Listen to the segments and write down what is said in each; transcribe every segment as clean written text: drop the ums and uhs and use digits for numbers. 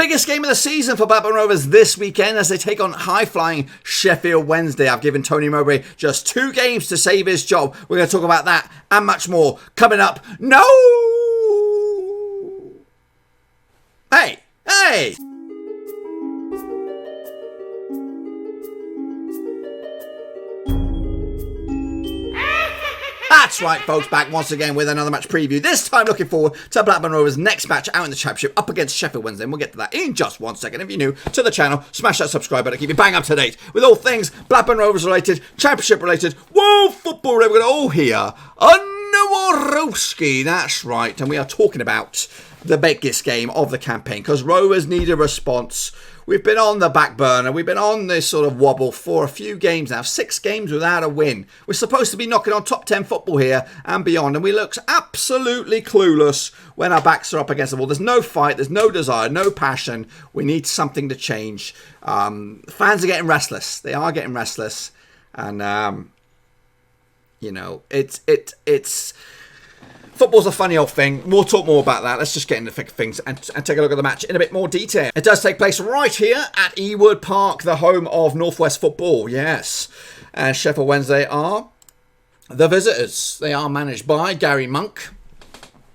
Biggest game of the season for Blackburn Rovers this weekend as they take on high-flying Sheffield Wednesday. I've given Tony Mowbray just 2 games to save his job. We're going to talk about that and much more coming up. No! Hey! That's right, folks, back once again with another match preview. This time looking forward to Blackburn Rovers' next match out in the Championship up against Sheffield Wednesday. And we'll get to that in just 1 second. If you're new to the channel, smash that subscribe button to keep you bang up to date with all things Blackburn Rovers related, Championship related, world football related. We're going to all hear Warowski. That's right. And we are talking about the biggest game of the campaign because Rovers need a response. We've been on the back burner. We've been on this sort of wobble for a few games now. 6 games without a win. We're supposed to be knocking on top 10 football here and beyond. And we look absolutely clueless when our backs are up against the wall. There's no fight. There's no desire. No passion. We need something to change. Fans are getting restless. They are getting restless. And, you know, it's... Football's a funny old thing. We'll talk more about that. Let's just get into the thick of things and take a look at the match in a bit more detail. It does take place right here at Ewood Park, the home of Northwest football. Yes. And Sheffield Wednesday are the visitors. They are managed by Gary Monk.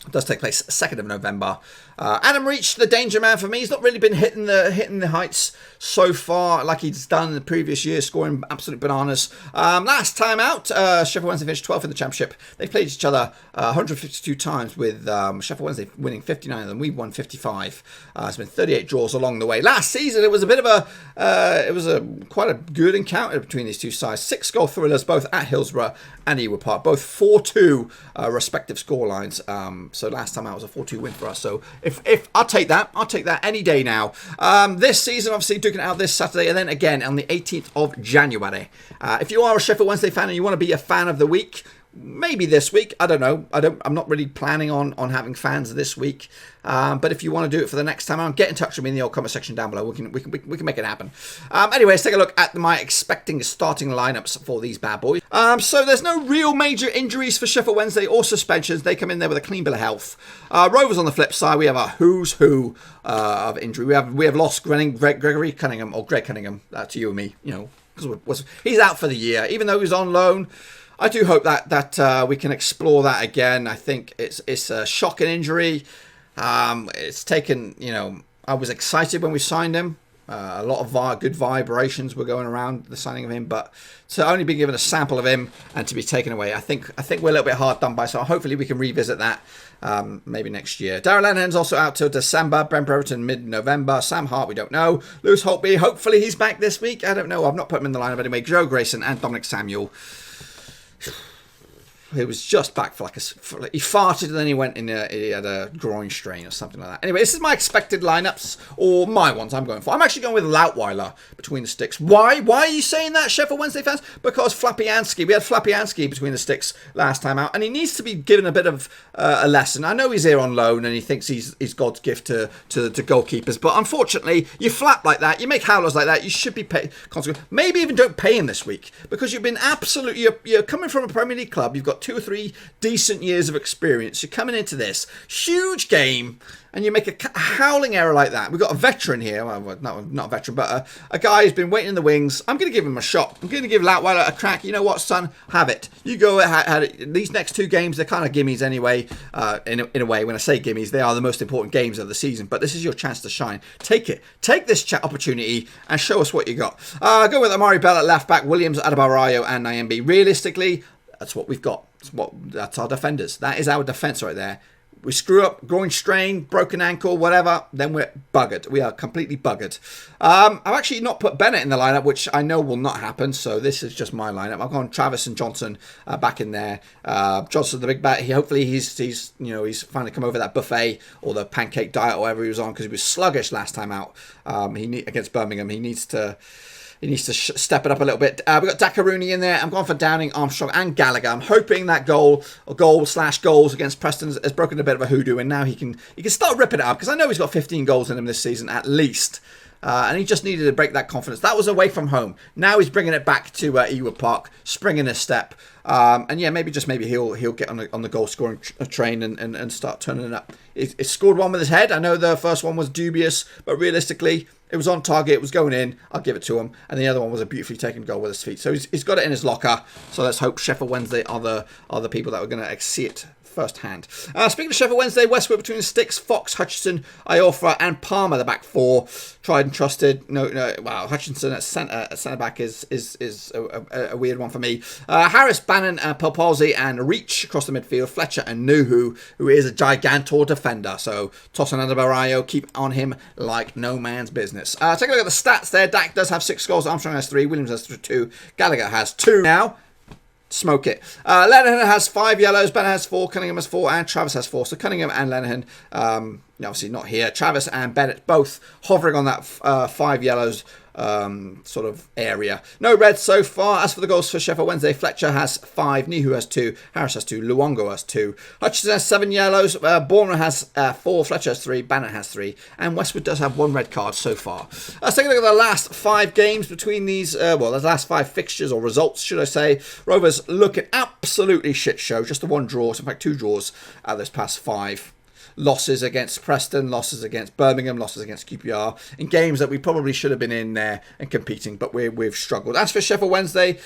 It does take place 2nd of November. Adam reached the danger man for me. He's not really been hitting the heights so far like he's done in the previous year, scoring absolute bananas. Last time out, Sheffield Wednesday finished 12th in the Championship. They played each other 152 times with Sheffield Wednesday winning 59 of them. We've won 55. It's been 38 draws along the way. Last season, it was a bit of quite a good encounter between these two sides. 6-goal thrillers, both at Hillsborough and Ewood Park, both 4-2 respective scorelines. So last time out was a 4-2 win for us. So if I'll take that any day now. This season, obviously, duking it out this Saturday and then again on the 18th of January. If you are a Sheffield Wednesday fan and you want to be a fan of the week, maybe this week. I don't know. I'm not really planning on having fans this week. But if you want to do it for the next time, get in touch with me in the old comment section down below. We can make it happen. Anyway, let's take a look at my expecting starting lineups for these bad boys. So there's no real major injuries for Sheffield Wednesday or suspensions. They come in there with a clean bill of health. Rovers on the flip side, we have a who's who of injury. We have lost Gregory Cunningham or Greg Cunningham. To you and me, you know, because he's out for the year, even though he's on loan. I do hope that we can explore that again. I think it's a shocking injury. It's taken, you know, I was excited when we signed him. A lot of good vibrations were going around the signing of him, but to only be given a sample of him and to be taken away, I think we're a little bit hard done by. So hopefully we can revisit that maybe next year. Darrell Lenihan's also out till December. Brent Brereton mid-November. Sam Hart, we don't know. Lewis Holtby, hopefully he's back this week. I don't know. I've not put him in the lineup anyway. Joe Grayson and Dominic Samuel. He was just back for he farted and then he went in. He had a groin strain or something like that. Anyway, this is my expected lineups or my ones I'm going for. I'm actually going with Lautweiler between the sticks. Why? Why are you saying that, Sheffield Wednesday fans? Because Flapianski, we had Flapianski between the sticks last time out, and he needs to be given a bit of a lesson. I know he's here on loan and he thinks he's God's gift to goalkeepers, but unfortunately, you flap like that, you make howlers like that, you should be paid. Maybe even don't pay him this week because you've been absolutely. You're coming from a Premier League club. You've got 2 or 3 decent years of experience. You're coming into this huge game and you make a howling error like that. We've got a veteran here. Well, not a veteran, but a guy who's been waiting in the wings. I'm going to give him a shot. I'm going to give Lautweiler a crack. You know what, son? Have it. You go ahead. These next 2 games, they're kind of gimmies anyway. In a way, when I say gimmies, they are the most important games of the season. But this is your chance to shine. Take it. Take this opportunity and show us what you got. Go with Amari Bell at left back, Williams, Adebayo, and Nyembe. Realistically, that's what we've got. That's our defenders. That is our defence right there. We screw up, groin strain, broken ankle, whatever, then we're buggered. We are completely buggered. I've actually not put Bennett in the lineup, which I know will not happen, so this is just my lineup. I've gone Travis and Johnson back in there. Johnson, the big bat, hopefully he's finally come over that buffet or the pancake diet or whatever he was on because he was sluggish last time out against Birmingham. He needs to step it up a little bit. We've got Dakaruni in there. I'm going for Downing, Armstrong, and Gallagher. I'm hoping that goals against Preston has broken a bit of a hoodoo, and now he can start ripping it up because I know he's got 15 goals in him this season at least. and he just needed to break that confidence. That was away from home. Now he's bringing it back to Ewood Park, springing a step. And yeah, maybe he'll get on the goal scoring train and start turning it up. He scored one with his head. I know the first one was dubious, but realistically, it was on target. It was going in. I'll give it to him. And the other one was a beautifully taken goal with his feet. So he's got it in his locker. So let's hope Sheffield Wednesday are the people that are going to see it firsthand. Speaking of Sheffield Wednesday, Westwood between the sticks, Fox, Hutchinson, Iorfa and Palmer, the back four, tried and trusted. Wow, Hutchinson at centre back is a weird one for me. Harris, Bannon, Pelpalzi and Reach across the midfield, Fletcher and Nuhu, who is a gigantor defender. So Tosin Adebayo, keep on him like no man's business. Take a look at the stats there. Dak does have 6 goals, Armstrong has 3, Williams has 2, Gallagher has 2 now. Smoke it. Lenihan has 5 yellows, Bennett has 4, Cunningham has 4, and Travis has 4. So Cunningham and Lenihan, obviously not here. Travis and Bennett both hovering on that 5 yellows sort of area. No reds so far. As for the goals for Sheffield Wednesday, Fletcher has 5, Nihu has 2, Harris has 2, Luongo has 2, Hutchinson has 7 yellows, Bournemouth has 4, Fletcher has 3, Bannon has 3, and Westwood does have 1 red card so far. Let's take a look at the last 5 games between these, the last 5 fixtures or results, should I say. Rovers looking absolutely shit show. Just the 1 draw, in fact 2 draws out this past 5. Losses against Preston, losses against Birmingham, losses against QPR in games that we probably should have been in there and competing, but we've struggled. As for Sheffield Wednesday,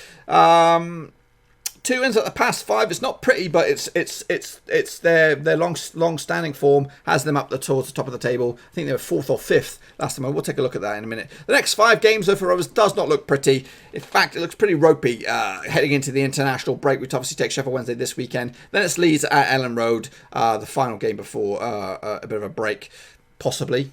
2 wins at the past 5. It's not pretty, but it's their long-standing form has them up towards the top of the table. I think they were 4th or 5th last time. We'll take a look at that in a minute. The next 5 games, though, for Rovers does not look pretty. In fact, it looks pretty ropey heading into the international break, which obviously takes Sheffield Wednesday this weekend. Then it's Leeds at Ellen Road, the final game before a bit of a break. Possibly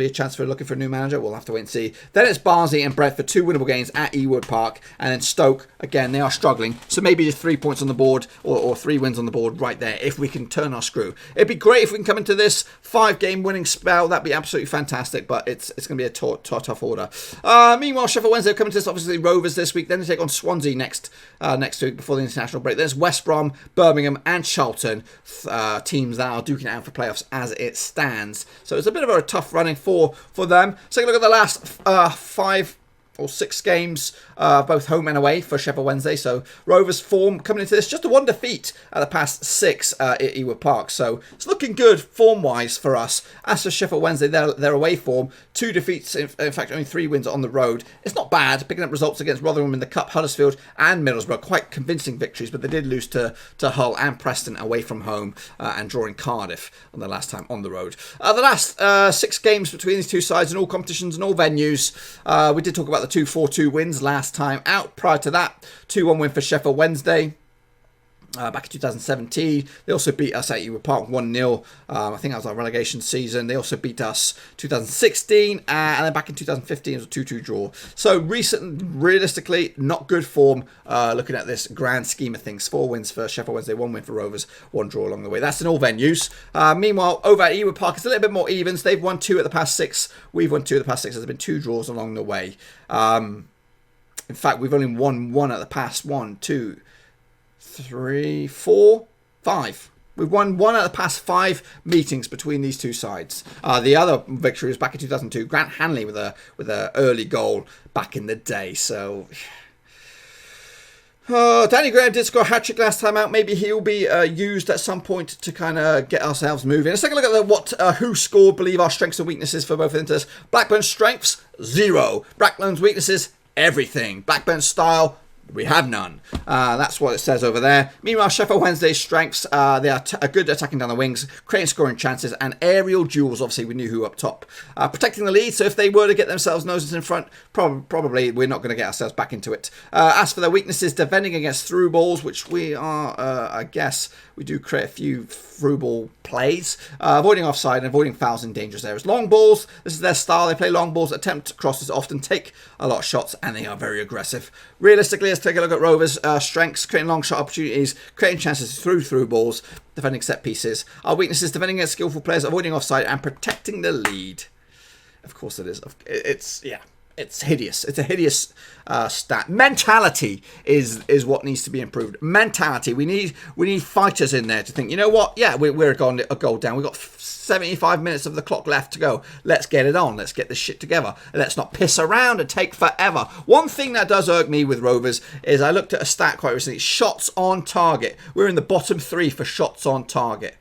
a chance for looking for a new manager. We'll have to wait and see. Then it's Barnsley and Brentford, 2 winnable games at Ewood Park. And then Stoke, again, they are struggling. So maybe 3 points on the board or 3 wins on the board right there if we can turn our screw. It'd be great if we can come into this 5-game winning spell. That'd be absolutely fantastic, but it's going to be a tough order. Meanwhile, Sheffield Wednesday are coming to this, obviously, Rovers this week. Then they take on Swansea next week before the international break. There's West Brom, Birmingham and Charlton, teams that are duking it out for playoffs as it stands. So it's a bit of a tough running for them. So take a look at the last 5 or 6 games, both home and away for Sheffield Wednesday. So Rovers form coming into this, just a 1 defeat at the past 6 at Ewood Park. So it's looking good form-wise for us. As for Sheffield Wednesday, their away form, 2 defeats, in fact only 3 wins on the road. It's not bad, picking up results against Rotherham in the Cup, Huddersfield and Middlesbrough. Quite convincing victories, but they did lose to Hull and Preston away from home and drawing Cardiff on the last time on the road. The last 6 games between these two sides in all competitions and all venues. We did talk about the 2-4-2 wins last time out. Prior to that, 2-1 win for Sheffield Wednesday. Back in 2017, they also beat us at Ewood Park 1-0. I think that was our relegation season. They also beat us 2016, and then back in 2015 it was a 2-2 draw. So realistically, not good form. Looking at this grand scheme of things, 4 wins for Sheffield Wednesday, 1 win for Rovers, 1 draw along the way. That's in all venues. Meanwhile, over at Ewood Park, it's a little bit more evens. They've won 2 at the past 6. We've won 2 at the past 6. There's been 2 draws along the way. In fact, we've only won 1 at the past 1, 2, 3, 4, 5. We've won 1 out of the past 5 meetings between these two sides. The other victory was back in 2002. Grant Hanley with a early goal back in the day. So Danny Graham did score a hat-trick last time out. Maybe he'll be used at some point to kind of get ourselves moving. Let's take a look at who scored, believe our strengths and weaknesses for both entities. Blackburn's strengths, 0. Blackburn's weaknesses, everything. Blackburn's style, we have none. That's what it says over there. Meanwhile, Sheffield Wednesday's strengths, they are good attacking down the wings, creating scoring chances, and aerial duels, obviously, we knew who up top. Protecting the lead, so if they were to get themselves noses in front, probably we're not going to get ourselves back into it. As for their weaknesses, defending against through balls, which we are, I guess, we do create a few through ball plays. Avoiding offside and avoiding fouls in dangerous areas. Long balls, this is their style. They play long balls, attempt crosses, often take a lot of shots, and they are very aggressive. Realistically, let's take a look at Rovers' strengths, creating long shot opportunities, creating chances through balls, defending set pieces. Our weaknesses, defending against skillful players, avoiding offside, and protecting the lead. Of course it is. it's hideous. It's a hideous stat. Mentality is what needs to be improved. Mentality. We need fighters in there to think, you know what? Yeah, we're a goal down. We've got 75 minutes of the clock left to go. Let's get it on. Let's get this shit together. Let's not piss around and take forever. One thing that does irk me with Rovers is I looked at a stat quite recently. Shots on target. We're in the bottom 3 for shots on target.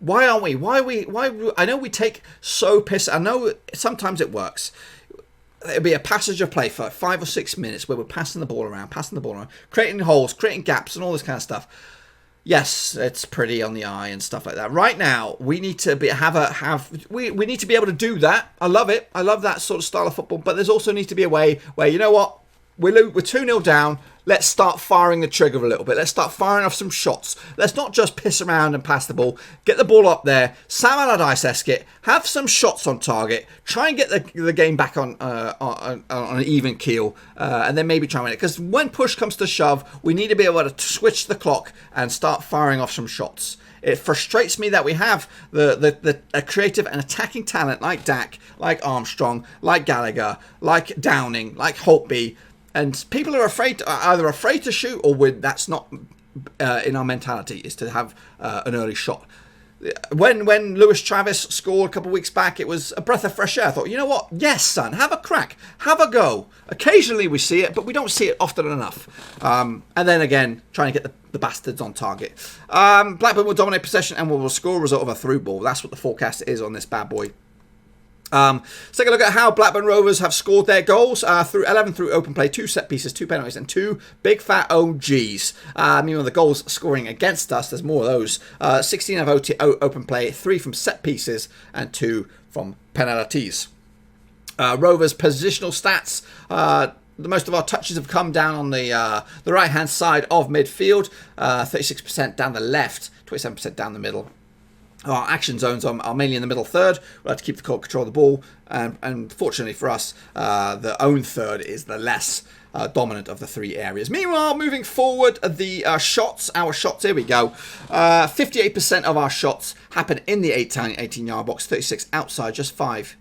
Why aren't we? Why? I know we take so piss. I know sometimes it works. It'll be a passage of play for 5 or 6 minutes where we're passing the ball around, creating holes, creating gaps, and all this kind of stuff. Yes, it's pretty on the eye and stuff like that. Right now, we need to we need to be able to do that. I love it. I love that sort of style of football. But there's also need to be a way where, you know what, we're 2-0 down. Let's start firing the trigger a little bit. Let's start firing off some shots. Let's not just piss around and pass the ball. Get the ball up there. Sam Allardyce-esque it. Have some shots on target. Try and get the game back on an even keel. And then maybe try and win it. Because when push comes to shove, we need to be able to switch the clock and start firing off some shots. It frustrates me that we have a creative and attacking talent like Dak, like Armstrong, like Gallagher, like Downing, like Holtby. And people are either afraid to shoot or that's not in our mentality, is to have an early shot. When Lewis Travis scored a couple of weeks back, it was a breath of fresh air. I thought, you know what? Yes, son, have a crack. Have a go. Occasionally we see it, but we don't see it often enough. And then again, trying to get the bastards on target. Blackburn will dominate possession and will score a result of a through ball. That's what the forecast is on this bad boy. Let's take a look at how Blackburn Rovers have scored their goals. 11 through open play, 2 set pieces, 2 penalties, and 2 big fat OGs. Meanwhile, the goals scoring against us, there's more of those. 16 of open play, 3 from set pieces, and 2 from penalties. Rovers' positional stats. The most of our touches have come down on the right-hand side of midfield. 36% down the left, 27% down the middle. Our action zones are mainly in the middle third. We like to keep the control of the ball, and fortunately for us, the own third is the less dominant of the 3 areas. Meanwhile, moving forward, our shots, here we go. 58% of our shots happen in the 18-yard box, 36 outside, just 5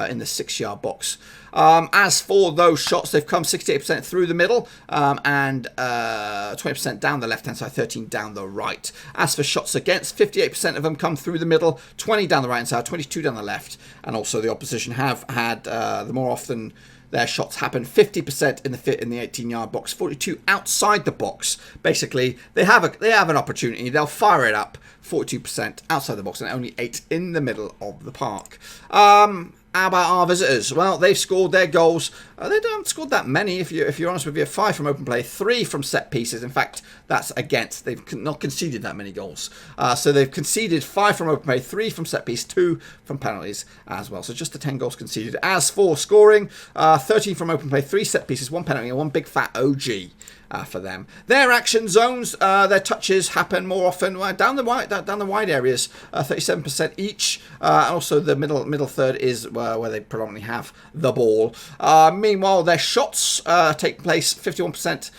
in the 6-yard box. As for those shots, they've come 68% through the middle and 20% down the left-hand side, 13 down the right. As for shots against, 58% of them come through the middle, 20 down the right-hand side, 22 down the left. And also the opposition have had, the more often their shots happen, 50% in the 18-yard box, 42 outside the box. Basically, they have an opportunity, they'll fire it up, 42% outside the box and only 8 in the middle of the park. How about our visitors? Well, they've scored their goals. They haven't scored that many, if you're honest with you. 5 from open play, 3 from set pieces. In fact, that's against. They've not conceded that many goals. So they've conceded 5 from open play, 3 from set piece, 2 from penalties as well. So just the 10 goals conceded. As for scoring, 13 from open play, 3 set pieces, 1 penalty, and 1 big fat OG. For them, their action zones, their touches happen more often down the wide areas, 37% each. Also, the middle third is where they predominantly have the ball. Meanwhile, their shots take place 51%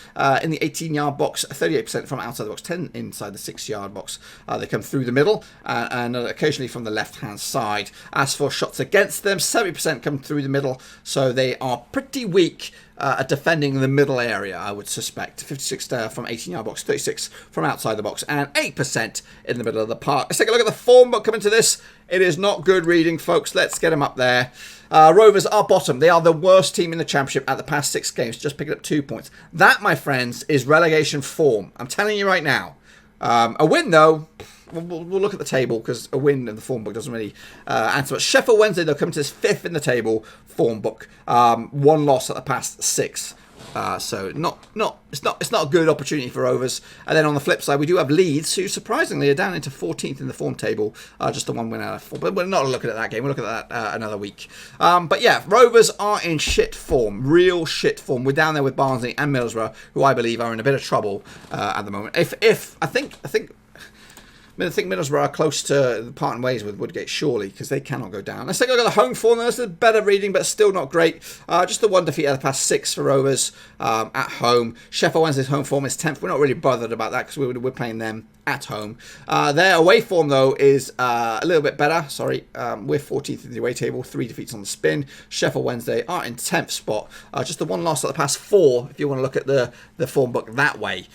in the 18-yard box, 38% from outside the box, 10 inside the 6-yard box. They come through the middle and occasionally from the left-hand side. As for shots against them, 70% come through the middle, so they are pretty weak at defending the middle area, I would suspect. 56 from 18-yard box, 36 from outside the box, and 8% in the middle of the park. Let's take a look at the form book coming to this. It is not good reading, folks. Let's get them up there. Rovers are bottom. They are the worst team in the Championship at the past 6 games, just picking up 2 points. That, my friends, is relegation form. I'm telling you right now. A win, though, we'll look at the table because a win in the form book doesn't really answer. But Sheffield Wednesday, they'll come to this 5th in the table form book. 1 loss at the past 6. So it's not a good opportunity for Rovers. And then on the flip side, we do have Leeds, who surprisingly are down into 14th in the form table, just a 1 win out of 4. But we're not looking at that game. We'll look at that another week. But yeah, Rovers are in shit form, real shit form. We're down there with Barnsley and Middlesbrough, who I believe are in a bit of trouble at the moment. I think Middlesbrough are close to parting ways with Woodgate, surely, because they cannot go down. Let's take a look at the home form. This is a better reading, but still not great. Just the 1 defeat out of the past 6 for Rovers at home. Sheffield Wednesday's home form is 10th. We're not really bothered about that because we're playing them at home. Their away form, though, is a little bit better. Sorry, we're 14th in the away table, 3 defeats on the spin. Sheffield Wednesday are in 10th spot. Just the one loss at the past 4, if you want to look at the form book that way.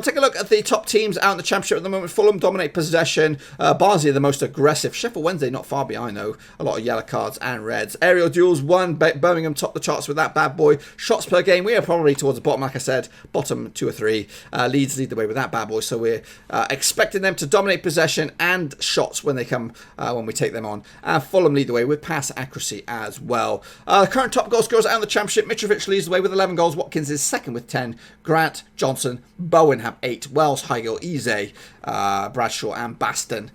Take a look at the top teams out in the Championship at the moment. Fulham dominate possession. Barnsley are the most aggressive. Sheffield Wednesday not far behind, though. A lot of yellow cards and reds. Aerial duels, 1. Birmingham top the charts with that bad boy. Shots per game, we are probably towards the bottom, like I said. Bottom 2 or 3. Leeds lead the way with that bad boy, so we're expecting them to dominate possession and shots when they come, when we take them on. Fulham lead the way with pass accuracy as well. The current top goal scorers out in the Championship. Mitrovic leads the way with 11 goals. Watkins is second with 10. Grant, Johnson, Bowen have 8. Wells, Heigl, Eze, Bradshaw and Baston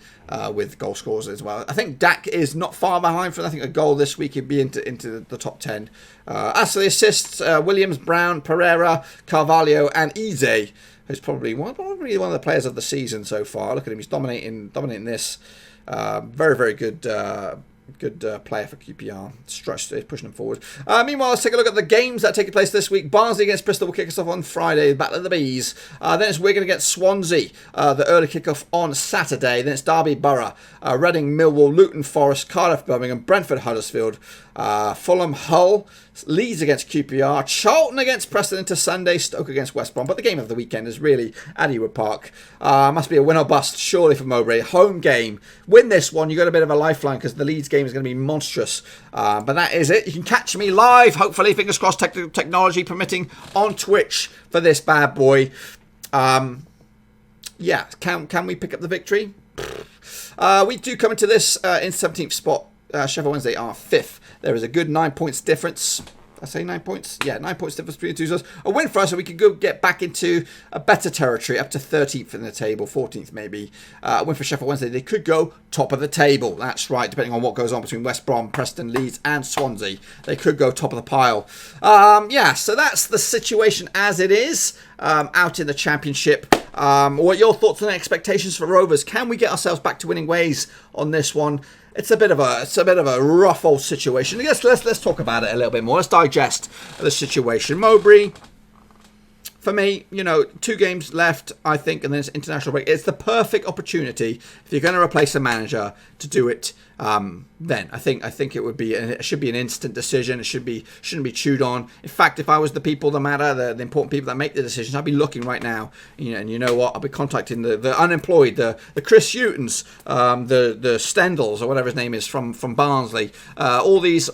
with goal scorers as well. I think Dak is not far behind for, I think, a goal this week. He'd be into the top 10. As for the assists, Williams, Brown, Pereira, Carvalho and Eze, who's probably one of the players of the season so far. Look at him, he's dominating this. Very, very good player for QPR. Stretched, pushing them forward. Meanwhile, let's take a look at the games that are taking place this week. Barnsley against Bristol will kick us off on Friday. Battle of the Bees. Then it's Wigan against Swansea. The early kickoff on Saturday. Then it's Derby Borough. Reading, Millwall, Luton Forest, Cardiff, Birmingham, Brentford, Huddersfield. Fulham, Hull. Leeds against QPR. Charlton against Preston into Sunday. Stoke against West Brom. But the game of the weekend is really at Ewood Park. Must be a win or bust, surely, for Mowbray. Home game. Win this one. You got a bit of a lifeline because the Leeds game is going to be monstrous. But that is it. You can catch me live, hopefully, fingers crossed, technology permitting, on Twitch for this bad boy. Yeah, can we pick up the victory? We do come into this in 17th spot. Sheffield Wednesday are 5th. There is a good 9 points difference. I say 9 points? Yeah, 9 points difference between the two sides. A win for us, so we could get back into a better territory, up to 13th in the table, 14th maybe. A win for Sheffield Wednesday. They could go top of the table. That's right, depending on what goes on between West Brom, Preston, Leeds and Swansea. They could go top of the pile. Yeah, so that's the situation as it is out in the Championship. What are your thoughts and expectations for Rovers? Can we get ourselves back to winning ways on this one? It's a bit of a rough old situation. I guess let's talk about it a little bit more. Let's digest the situation. Mowbray, for me, 2 games left, I think, and then it's international break. It's the perfect opportunity if you're going to replace a manager to do it. Then I think it should be an instant decision. It shouldn't be chewed on. In fact, if I was the people that matter, the important people that make the decisions, I'd be looking right now. And you know what? I'll be contacting the unemployed, the Chris Hutons, the Stendals or whatever his name is from Barnsley, all these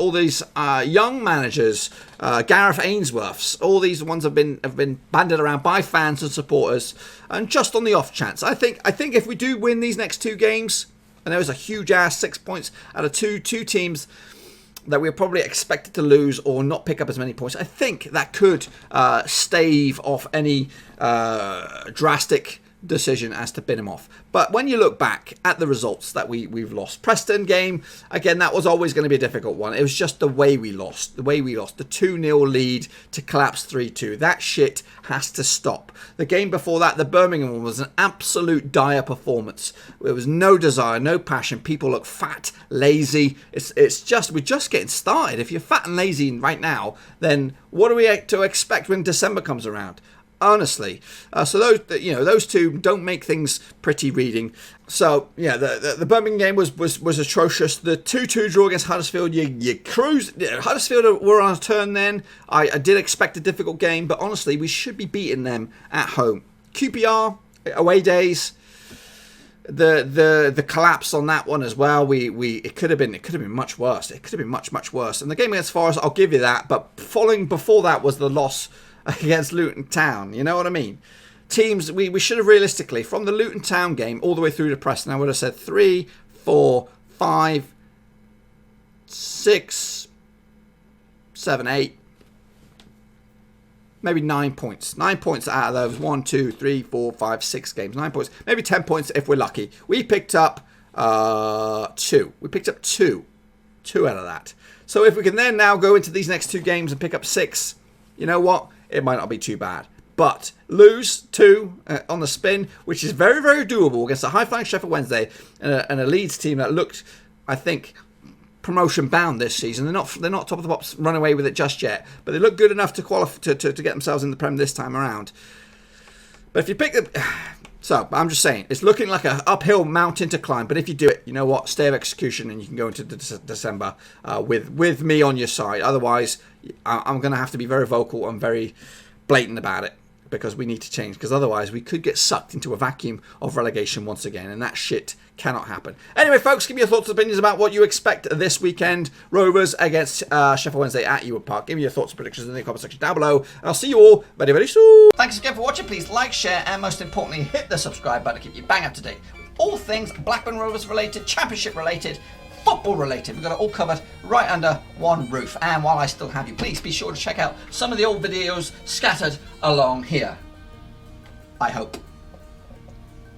young managers, Gareth Ainsworths. All these ones have been banded around by fans and supporters, and just on the off chance, I think if we do win these next 2 games. And there was a huge ass 6 points out of two teams that we were probably expected to lose or not pick up as many points. I think that could stave off any drastic decision as to bin him off. But when you look back at the results that we've lost, Preston game, again, that was always going to be a difficult one. It was just the way we lost. The 2-0 lead to collapse 3-2. That shit has to stop. The game before that, the Birmingham one, was an absolute dire performance. There was no desire, no passion. People look fat, lazy. It's just, we're just getting started. If you're fat and lazy right now, then what are we to expect when December comes around? Honestly, so those 2 don't make things pretty reading. So yeah, the Birmingham game was atrocious. The 2-2 draw against Huddersfield, you cruise. Huddersfield were on a turn then. I did expect a difficult game, but honestly, we should be beating them at home. QPR away days. The collapse on that one as well. It could have been much worse. It could have been much worse. And the game against Forest, I'll give you that. But following before that was the loss against Luton Town. You know what I mean? Teams, we should have realistically, from the Luton Town game all the way through to Preston, I would have said 3, 4, 5, 6, 7, 8, maybe 9 points. 9 points out of those 1, 2, 3, 4, 5, 6 games. 9 points. Maybe 10 points if we're lucky. We picked up 2. We picked up 2. 2 out of that. So if we can then now go into these next 2 games and pick up 6, you know what? It might not be too bad. But lose 2 on the spin, which is very, very doable against a high-flying Sheffield Wednesday and a Leeds team that looked, I think, promotion bound this season. They're not top of the pops, run away with it just yet, but they look good enough to qualify to get themselves in the Prem this time around. But if you pick So, I'm just saying, it's looking like an uphill mountain to climb, but if you do it, you know what, stay of execution and you can go into December with me on your side. Otherwise, I'm going to have to be very vocal and very blatant about it, because we need to change, because otherwise we could get sucked into a vacuum of relegation once again, and that shit cannot happen. Anyway, folks, give me your thoughts and opinions about what you expect this weekend. Rovers against Sheffield Wednesday at Ewood Park. Give me your thoughts and predictions in the comment section down below, and I'll see you all very, very soon. Thanks again for watching. Please like, share, and most importantly, hit the subscribe button to keep you bang up to date with all things Blackburn Rovers related, Championship related, football related. We've got it all covered right under one roof. And while I still have you, please be sure to check out some of the old videos scattered along here. I hope.